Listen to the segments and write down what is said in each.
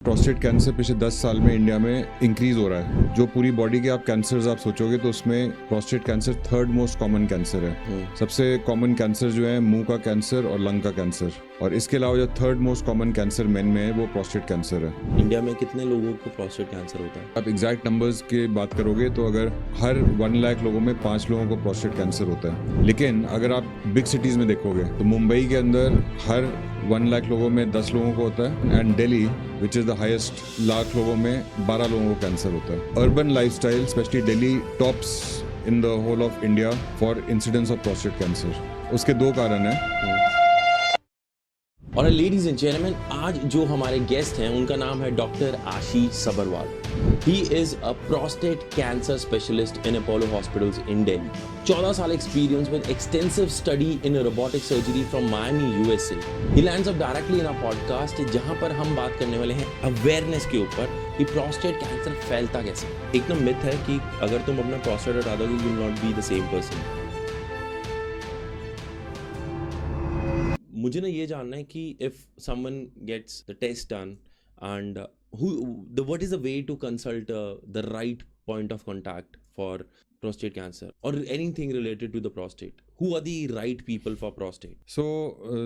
Prostate cancer पिछले 10 साल में इंडिया में इंक्रीज हो रहा है। जो पूरी बॉडी के आप कैंसर्स आप सोचोगे तो उसमें prostate cancer third most common cancer है। सबसे कॉमन कैंसर जो है मुंह का कैंसर और लंग का कैंसर, और इसके अलावा जो third most common cancer main में है वो प्रोस्टेट कैंसर है। इंडिया में कितने लोगों को प्रोस्टेट कैंसर होता है? आप एग्जैक्ट नंबर्स की बात करोगे तो अगर हर 1 लाख लोगों में 5 लोगों को प्रोस्टेट कैंसर होता है। लेकिन अगर आप बिग सिटीज में देखोगे तो मुंबई के अंदर हर 1 लाख लोगों में 10 लोगों को होता है, and Delhi which is the highest lakh लोगों में 12 लोगों को कैंसर होता है। Urban lifestyle specially Delhi tops in the whole of India for incidence of prostate cancer. उसके 2 कारण हैं। और लेडीज एंड जेंटलमैन, आज जो हमारे गेस्ट हैं उनका नाम है doctor Ashish Sabharwal. He is a prostate cancer specialist in Apollo hospitals in Delhi. 14 साल experience with extensive study in robotic surgery from Miami USA. He lands up directly in a podcast जहां पर हम बात करने वाले हैं अवेयरनेस के ऊपर कि प्रोस्टेट कैंसर फैलता कैसे। एकदम मिथ है कि अगर तुम अपना प्रोस्टेट हटा दोगे you will not be the same person. मुझे ना ये जानना है कि if someone gets the test done and what is the way to consult the right point of contact for prostate cancer or anything related to the prostate, who are the right people for prostate? So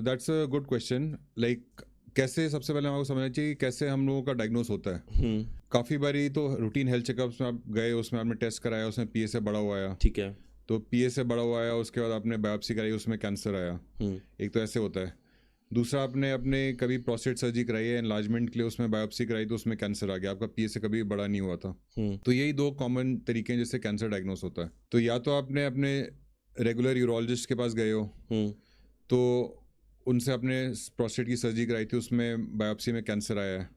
that's a good question. Like कैसे, सबसे पहले हमको समझना चाहिए कि कैसे हम लोगों का डायग्नोस होता है। काफ़ी बारी तो रूटीन हेल्थ चेकअप्स में आप गए, उसमें आपने टेस्ट कराया, उसमें PSA बढ़ा हुआ आया। ठीक है। तो PSA बढ़ा हुआ आया, उसके बाद आपने बायोप्सी कराई, उसमें कैंसर आया। एक तो ऐसे होता है। दूसरा, आपने अपने कभी प्रोस्टेट सर्जरी कराई है एनलार्जमेंट के लिए, उसमें बायोप्सी कराई तो उसमें कैंसर आ गया, आपका PSA कभी बड़ा नहीं हुआ था। तो यही 2 कॉमन तरीके हैं जिससे कैंसर डायग्नोस होता है। तो या तो आपने अपने रेगुलर यूरोलॉजिस्ट के पास गए हो, तो उनसे आपने प्रोस्टेट की सर्जरी कराई थी, उसमें बायोप्सी में कैंसर आया है।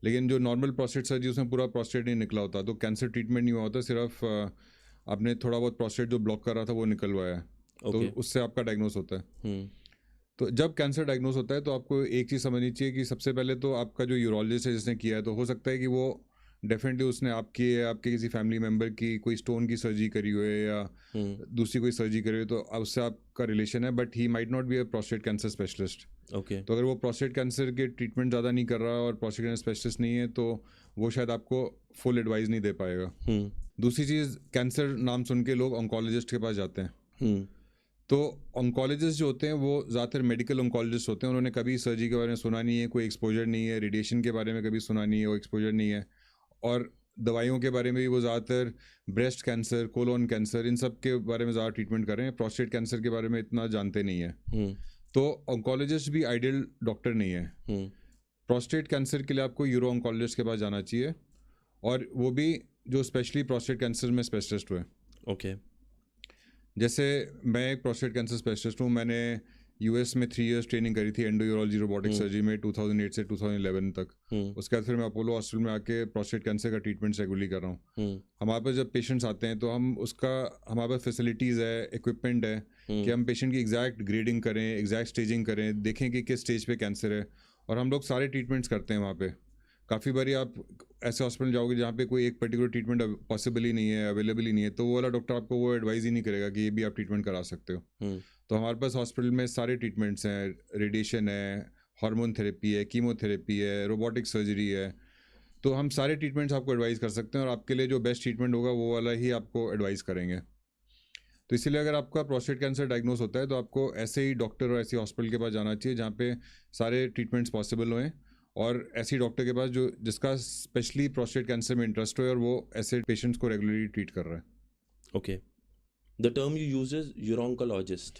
लेकिन जो नॉर्मल प्रोस्टेट सर्जरी उसमें पूरा प्रोस्टेट नहीं निकला होता, तो कैंसर ट्रीटमेंट नहीं हुआ होता, सिर्फ आपने थोड़ा बहुत प्रोस्टेट जो ब्लॉक कर रहा था वो निकलवाया है। तो उससे आपका डायग्नोस होता है। तो जब कैंसर डायग्नोस होता है तो आपको एक चीज़ समझनी चाहिए कि सबसे पहले तो आपका जो यूरोलॉजिस्ट है जिसने किया है, तो हो सकता है कि वो डेफिनेटली उसने आपकी या आपके किसी फैमिली मेम्बर की कोई स्टोन की सर्जरी करी हुई है या दूसरी कोई सर्जरी करी हुई, तो उससे आपका रिलेशन है, but he might not be a prostate cancer specialist. Okay. तो अगर वो प्रोस्टेट कैंसर के ट्रीटमेंट ज़्यादा नहीं कर रहा और प्रोस्टेट कैंसर स्पेशलिस्ट नहीं है, तो वो शायद आपको फुल एडवाइस नहीं दे पाएगा। दूसरी चीज़, कैंसर नाम सुन के लोग ऑन्कोलॉजिस्ट के पास जाते हैं। तो ऑन्कोलॉजिस्ट जो होते हैं वो ज़्यादातर मेडिकल ऑन्कोलॉजिस्ट होते हैं। उन्होंने कभी सर्जरी के बारे में सुना नहीं है, कोई एक्सपोजर नहीं है, रेडिएशन के बारे में कभी सुना नहीं है, वो एक्सपोजर नहीं है, और दवाइयों के बारे में भी वो ज़्यादातर ब्रेस्ट कैंसर, कोलोन कैंसर, इन सब के बारे में ज़्यादा ट्रीटमेंट कर रहे हैं, प्रोस्टेट कैंसर के बारे में इतना जानते नहीं है। तो ऑन्कोलॉजिस्ट भी आइडियल डॉक्टर नहीं है। प्रोस्टेट कैंसर के लिए आपको यूरो ऑन्कोलॉजिस्ट के पास जाना चाहिए, और वो भी जो स्पेशली प्रोस्टेट कैंसर में स्पेशलिस्ट हुए। ओके। जैसे मैं एक प्रोस्टेट कैंसर स्पेशलिस्ट हूँ। मैंने US में 3 इयर्स ट्रेनिंग करी थी एंडोयूरोलॉजी रोबोटिक सर्जरी में 2008 से 2011 तक। उसके बाद फिर मैं अपोलो हॉस्पिटल में आके प्रोस्टेट कैंसर का ट्रीटमेंट रेगुलरली कर रहा हूँ। हमारे पास जब पेशेंट्स आते हैं तो हम हमारे पास फैसिलिटीज़ है, इक्विपमेंट है कि हम पेशेंट की एग्जैक्ट ग्रेडिंग करें, एग्जैक्ट स्टेजिंग करें, देखें कि किस स्टेज पे कैंसर है, और हम लोग सारे ट्रीटमेंट्स करते हैं वहाँ पे। काफ़ी बारी आप ऐसे हॉस्पिटल जाओगे जहाँ पे कोई एक पर्टिकुलर ट्रीटमेंट पॉसिबल ही नहीं है, अवेलेबल ही नहीं है, तो वो वाला डॉक्टर आपको वो एडवाइस ही नहीं करेगा कि ये भी आप ट्रीटमेंट करा सकते हो। तो हमारे पास हॉस्पिटल में सारे ट्रीटमेंट्स हैं, रेडिएशन है, हार्मोन थेरेपी है, कीमोथेरेपी है, रोबोटिक सर्जरी है। तो हम सारे ट्रीटमेंट्स आपको एडवाइस कर सकते हैं, और आपके लिए जो बेस्ट ट्रीटमेंट होगा वो वाला ही आपको एडवाइस करेंगे। तो इसीलिए अगर आपका प्रोस्टेट कैंसर डायग्नोस होता है तो आपको ऐसे ही डॉक्टर और ऐसी हॉस्पिटल के पास जाना चाहिए जहाँ पे सारे ट्रीटमेंट्स पॉसिबल हों, और ऐसी डॉक्टर के पास जिसका स्पेशली प्रोस्टेट कैंसर में इंटरेस्ट हो और वो ऐसे पेशेंट्स को रेगुलरली ट्रीट कर रहा है। Okay. The term you use is यूरोंकोलॉजिस्ट।